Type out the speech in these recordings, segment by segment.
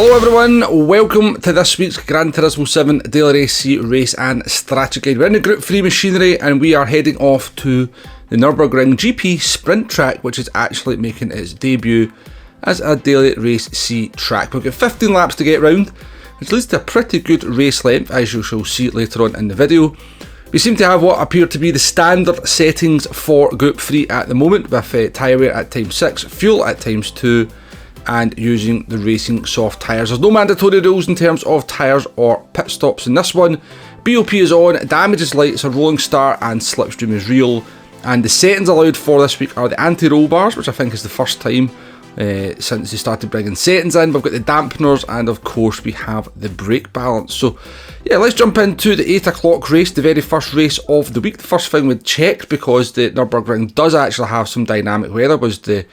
Hello everyone, welcome to this week's Gran Turismo 7 Daily Race Race and Strategy Guide. We're in the Group 3 machinery and we are heading off to the Nurburgring GP Sprint track, which is actually making its debut as a Daily Race C track. We've got 15 laps to get round, which leads to a pretty good race length, as you shall see later on in the video. We seem to have what appear to be the standard settings for Group 3 at the moment, with tyre wear at times 6, fuel at times 2, and using the racing soft tyres. There's no mandatory rules in terms of tyres or pit stops in this one. BOP is on, damage is light, so rolling start and slipstream is real. And the settings allowed for this week are the anti-roll bars, which I think is the first time since they started bringing settings in. We've got the dampeners and of course we have the brake balance. So yeah, let's jump into the 8 o'clock race, the very first race of the week. The first thing we checked, because the Nürburgring does actually have some dynamic weather, was the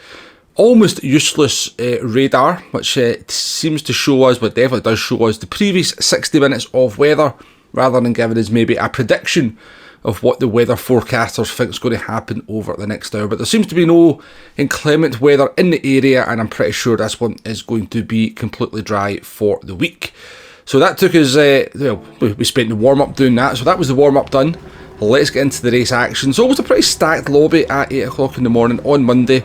almost useless radar, which seems to show us, but definitely does show us, the previous 60 minutes of weather, rather than giving us maybe a prediction of what the weather forecasters think is going to happen over the next hour. But there seems to be no inclement weather in the area, and I'm pretty sure this one is going to be completely dry for the week. So that took us, well, we spent the warm-up doing that, so that was the warm-up done. Let's get into the race action. So it was a pretty stacked lobby at 8 o'clock in the morning on Monday.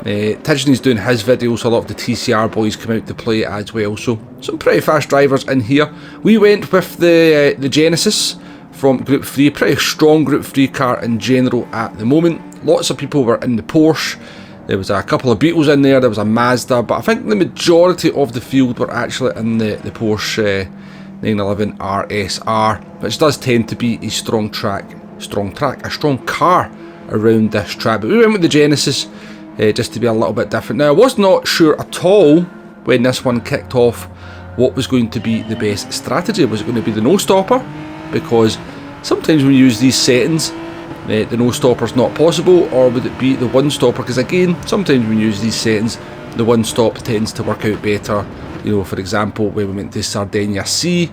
Tidgeney's doing his video, so a lot of the TCR boys come out to play as well. So some pretty fast drivers in here. We went with the Genesis from Group 3, pretty strong Group 3 car in general at the moment. Lots of people were in the Porsche. There was a couple of Beetles in there, there was a Mazda, but I think the majority of the field were actually in the Porsche 911 RSR, which does tend to be a strong car around this track. But we went with the Genesis, just to be a little bit different. Now, I was not sure at all when this one kicked off what was going to be the best strategy. Was it going to be the no-stopper? Because sometimes when you use these settings, the no-stopper is not possible, or would it be the one-stopper? Because again, sometimes when you use these settings, the one-stop tends to work out better. You know, for example, when we went to Sardinia Sea,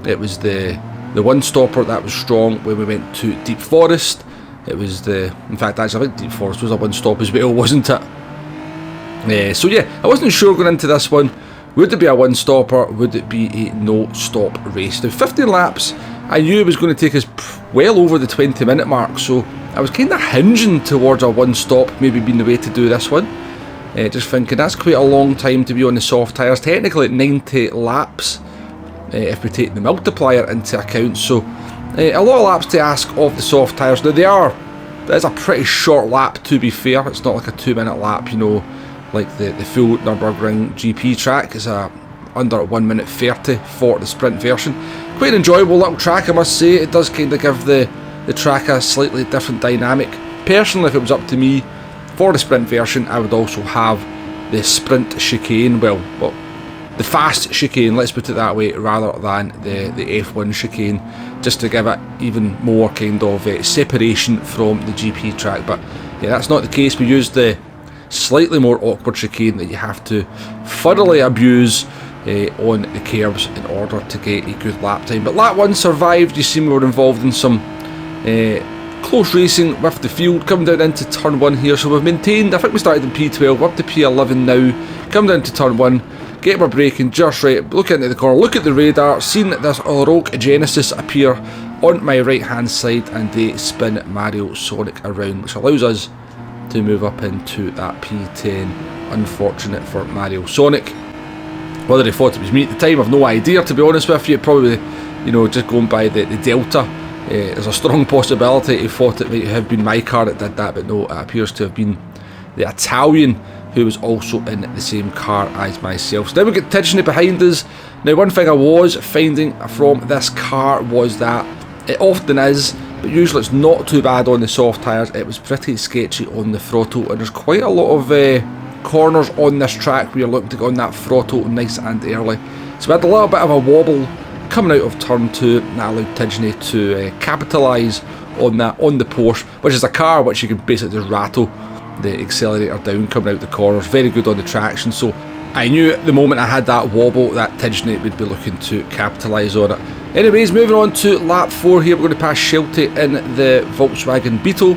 it was the one-stopper that was strong. When we went to Deep Forest, it was in fact, actually, I think Deep Forest was a one-stop as well, wasn't it? So yeah, I wasn't sure going into this one, would it be a one-stopper, would it be a no-stop race? Now, 15 laps, I knew it was going to take us well over the 20-minute mark, so I was kind of hinging towards a one-stop maybe being the way to do this one. Just thinking, that's quite a long time to be on the soft tyres, technically 90 laps, if we take the multiplier into account, so a lot of laps to ask of the soft tyres. Now that's a pretty short lap, to be fair. It's not like a 2-minute lap, you know, like the full Nürburgring GP track. It's under 1 minute 30 for the sprint version. Quite an enjoyable little track, I must say. It does kind of give the track a slightly different dynamic. Personally, if it was up to me, for the sprint version, I would also have the sprint chicane, well, the fast chicane, let's put it that way, rather than the F1 chicane, just to give it even more kind of separation from the GP track. But yeah, that's not the case. We used the slightly more awkward chicane that you have to thoroughly abuse on the curves in order to get a good lap time. But lap 1 survived. You see we were involved in some close racing with the field, coming down into turn 1 here. So we've maintained, I think we started in P12, up to P11 now, coming down to turn 1, get our braking just right, look into the corner, look at the radar, seen this rogue Genesis appear on my right hand side, and they spin Mario Sonic around, which allows us to move up into that P10. Unfortunate for Mario Sonic. Whether he thought it was me at the time, I've no idea, to be honest with you. Probably, you know, just going by the delta, there's a strong possibility he thought it might have been my car that did that, but no, it appears to have been the Italian who was also in the same car as myself. So now we get Tidgeney behind us. Now, one thing I was finding from this car was that it often is, but usually it's not too bad on the soft tyres. It was pretty sketchy on the throttle, and there's quite a lot of corners on this track where you're looking to go on that throttle nice and early. So we had a little bit of a wobble coming out of turn 2, and that allowed Tidgeney to capitalise on that on the Porsche, which is a car which you can basically just rattle the accelerator down coming out the corners. Very good on the traction, so I knew at the moment I had that wobble that Tidgeney would be looking to capitalise on it. Anyways, moving on to lap 4 here, we're going to pass Shelty in the Volkswagen Beetle.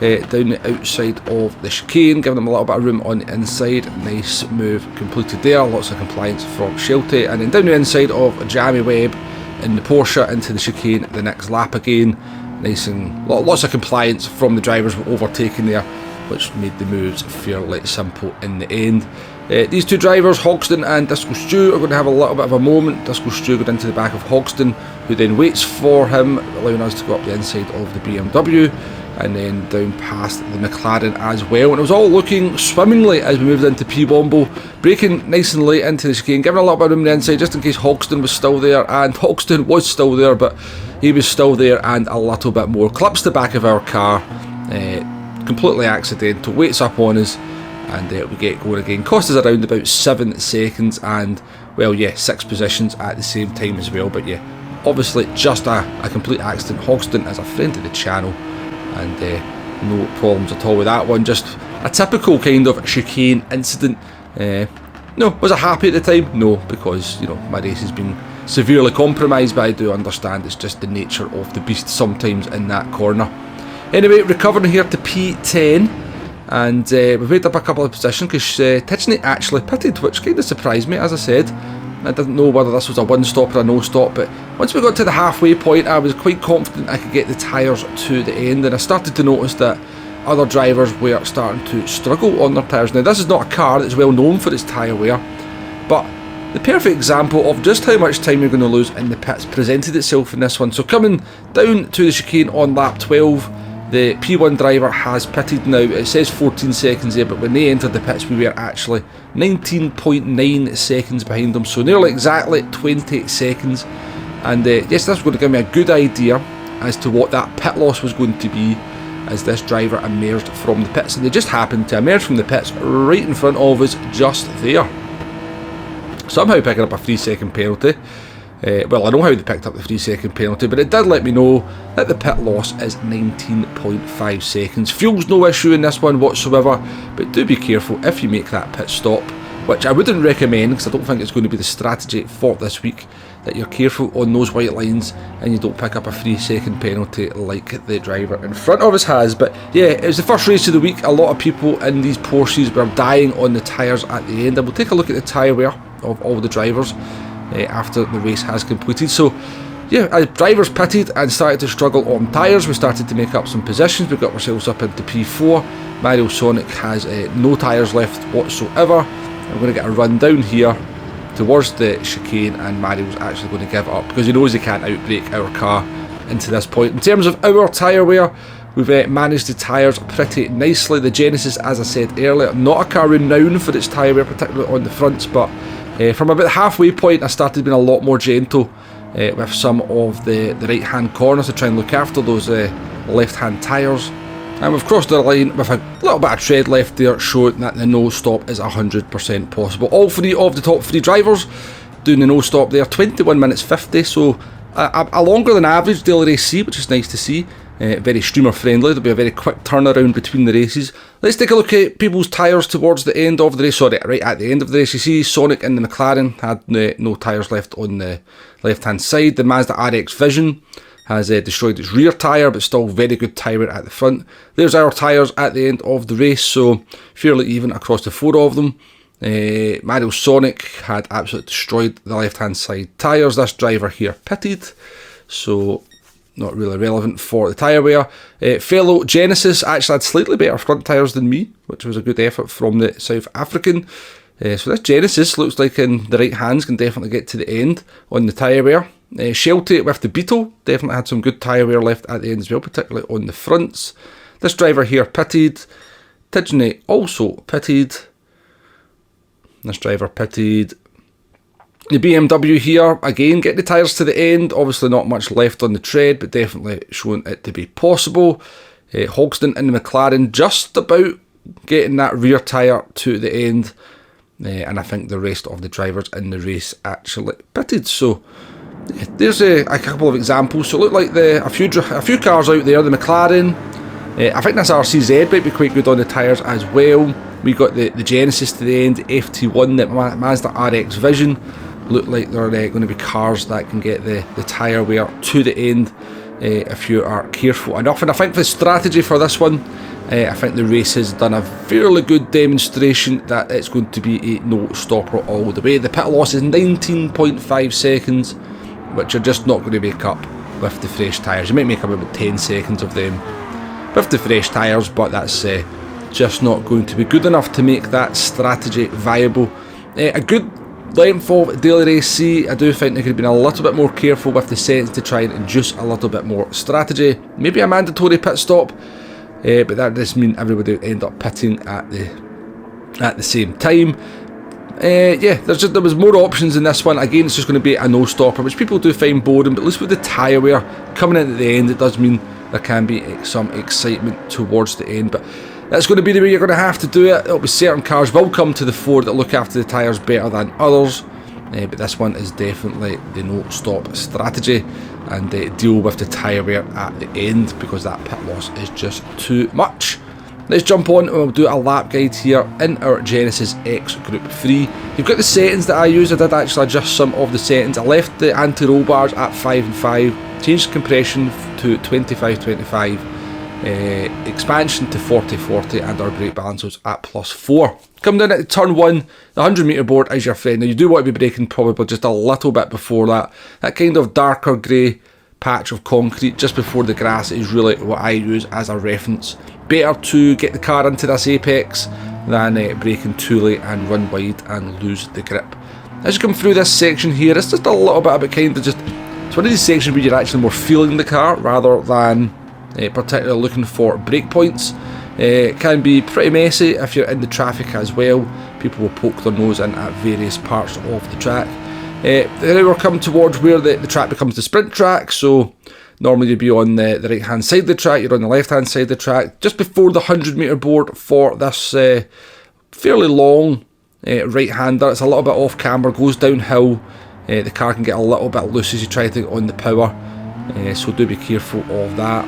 down the outside of the chicane, giving them a little bit of room on the inside. Nice move completed there, lots of compliance from Shelty, and then down the inside of Jamie Webb in the Porsche into the chicane the next lap again. Nice and lots of compliance from the drivers were overtaken there, which made the moves fairly simple in the end. These two drivers, Hogston and Disco Stew, are going to have a little bit of a moment. Disco Stew got into the back of Hogston, who then waits for him, allowing us to go up the inside of the BMW and then down past the McLaren as well. And it was all looking swimmingly as we moved into P-Bombo, braking nice and late into the chicane, giving a little bit of room on the inside just in case Hogston was still there, and Hogston was still there, but he was still there and a little bit more. Clips the back of our car, completely accidental, waits up on us, and we get going again. Cost us around about 7 seconds, and well, yeah, 6 positions at the same time as well. But yeah, obviously just a complete accident. Hogston is a friend of the channel, and no problems at all with that one. Just a typical kind of chicane incident. No, was I happy at the time? No, because you know my race has been severely compromised, but I do understand it's just the nature of the beast sometimes in that corner. Anyway, recovering here to P10, and we've made up a couple of positions because Tidgney actually pitted, which kind of surprised me. As I said, I didn't know whether this was a one stop or a no stop, but once we got to the halfway point I was quite confident I could get the tyres to the end, and I started to notice that other drivers were starting to struggle on their tyres. Now this is not a car that's well known for its tyre wear, but the perfect example of just how much time you're going to lose in the pits presented itself in this one. So coming down to the chicane on lap 12, the P1 driver has pitted now. It says 14 seconds there, but when they entered the pits we were actually 19.9 seconds behind them, so nearly exactly 20 seconds. And yes, this was going to give me a good idea as to what that pit loss was going to be as this driver emerged from the pits, and they just happened to emerge from the pits right in front of us just there, somehow picking up a 3-second penalty. Well, I know how they picked up the 3-second penalty, but it did let me know that the pit loss is 19.5 seconds. Fuel's no issue in this one whatsoever, but do be careful if you make that pit stop, which I wouldn't recommend because I don't think it's going to be the strategy for this week, that you're careful on those white lines and you don't pick up a 3-second penalty like the driver in front of us has. But yeah, it was the first race of the week. A lot of people in these Porsches were dying on the tyres at the end, and we'll take a look at the tyre wear of all the drivers after the race has completed. So yeah, as drivers pitted and started to struggle on tyres, we started to make up some positions. We got ourselves up into P4. Mario Sonic has no tyres left whatsoever. I'm going to get a run down here towards the chicane, and Mario's actually going to give up because he knows he can't outbrake our car into this point. In terms of our tyre wear, we've managed the tyres pretty nicely. The Genesis, as I said earlier, not a car renowned for its tyre wear, particularly on the fronts, but from about the halfway point I started being a lot more gentle with some of the right hand corners to try and look after those left hand tyres. And we've crossed the line with a little bit of tread left there, showing that the no stop is 100% possible. All 3 of the top 3 drivers doing the no stop there, 21 minutes 50, so a longer than average daily race C, which is nice to see. Very streamer friendly. There'll be a very quick turnaround between the races. Let's take a look at people's tyres towards the end of the race. Sorry, right at the end of the race. You see Sonic in the McLaren had no tyres left on the left hand side. The Mazda RX Vision has destroyed its rear tyre, but still very good tyre at the front. There's our tyres at the end of the race, so fairly even across the 4 of them. Mario Sonic had absolutely destroyed the left hand side tyres. This driver here pitted, so not really relevant for the tyre wear. Fellow Genesis actually had slightly better front tyres than me, which was a good effort from the South African. So this Genesis looks like in the right hands can definitely get to the end on the tyre wear. Shelty with the Beetle definitely had some good tyre wear left at the end as well, particularly on the fronts. This driver here pitted. Tidgney also pitted. This driver pitted. The BMW here, again, get the tyres to the end. Obviously not much left on the tread, but definitely showing it to be possible. Hogston in the McLaren just about getting that rear tyre to the end. And I think the rest of the drivers in the race actually pitted. So there's a couple of examples. So it looked like a few cars out there. The McLaren, I think this RCZ might be quite good on the tyres as well. We got the Genesis to the end, FT1, the Mazda RX Vision. Look like they're going to be cars that can get the tyre wear to the end if you are careful enough. And I think the strategy for this one I think the race has done a fairly good demonstration that it's going to be a no-stopper all the way. The pit loss is 19.5 seconds, which are just not going to make up with the fresh tyres. You might make up about 10 seconds of them with the fresh tyres, but that's just not going to be good enough to make that strategy viable. A good length of daily race C. I do think they could have been a little bit more careful with the settings to try and induce a little bit more strategy. Maybe a mandatory pit stop, but that does mean everybody would end up pitting at the same time. Yeah, there was more options in this one. Again, it's just going to be a no-stopper, which people do find boring, but at least with the tyre wear coming in at the end, it does mean there can be some excitement towards the end. But that's going to be the way you're going to have to do it. There'll be certain cars will come to the fore that look after the tyres better than others, but this one is definitely the no-stop strategy, and deal with the tyre wear at the end, because that pit loss is just too much. Let's jump on and we'll do a lap guide here in our Genesis X Group 3. You've got the settings that I use. I did actually adjust some of the settings. I left the anti-roll bars at 5 and 5, changed compression to 25-25, expansion to 40-40, and our brake balance was at +4. Come down at turn 1, the 100 metre board is your friend. Now you do want to be braking probably just a little bit before that. That kind of darker grey patch of concrete just before the grass is really what I use as a reference. Better to get the car into this apex than braking too late and run wide and lose the grip. As you come through this section here, it's just a little bit of it kind of just, it's one of these sections where you're actually more feeling the car rather than particularly looking for brake points. It can be pretty messy if you're in the traffic as well. People will poke their nose in at various parts of the track. Now we're coming towards where the track becomes the sprint track, so normally you'd be on the right hand side of the track, you're on the left hand side of the track, just before the 100 metre board for this fairly long right hander. It's a little bit off camber, goes downhill, the car can get a little bit loose as you try to get on the power, so do be careful of that.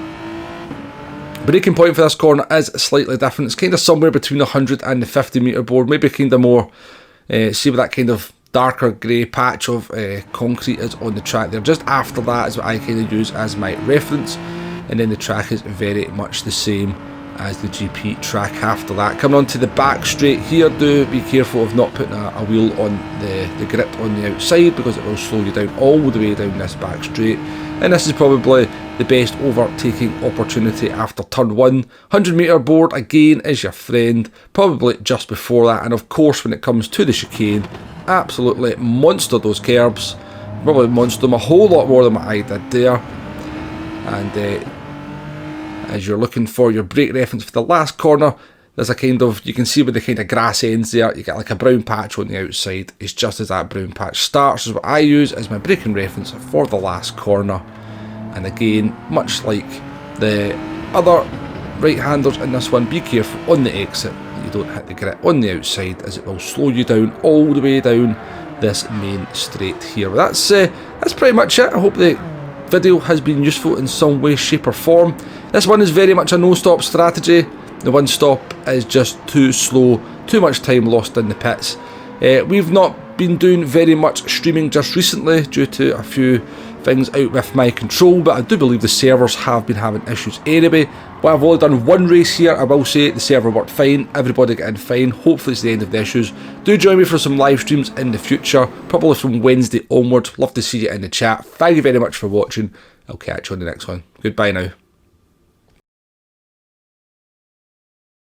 Braking point for this corner is slightly different. It's kind of somewhere between the 100 and the 50 metre board, maybe kind of more, see where that kind of darker grey patch of concrete is on the track there. Just after that is what I kind of use as my reference, and then the track is very much the same as the GP track after that. Coming on to the back straight here, do be careful of not putting a wheel on the grip on the outside, because it will slow you down all the way down this back straight, and this is probably the best overtaking opportunity after turn 1. 100 metre board again is your friend, probably just before that, and of course when it comes to the chicane, absolutely monster those curbs, probably monster them a whole lot more than what I did there. And as you're looking for your brake reference for the last corner, there's a kind of, you can see where the kind of grass ends there, you get like a brown patch on the outside. It's just as that brown patch starts is what I use as my braking reference for the last corner. And again, much like the other right-handers in this one, be careful on the exit that you don't hit the grit on the outside, as it will slow you down all the way down this main straight here. But that's pretty much it. I hope the video has been useful in some way, shape or form. This one is very much a no-stop strategy. The one stop is just too slow, too much time lost in the pits. We've not been doing very much streaming just recently due to a few things out with my control, but I do believe the servers have been having issues anyway. But I've only done one race here. I will say the server worked fine, everybody got in fine. Hopefully it's the end of the issues. Do join me for some live streams in the future, probably from Wednesday onwards. Love to see you in the chat. Thank you very much for watching. I'll catch you on the next one. Goodbye now.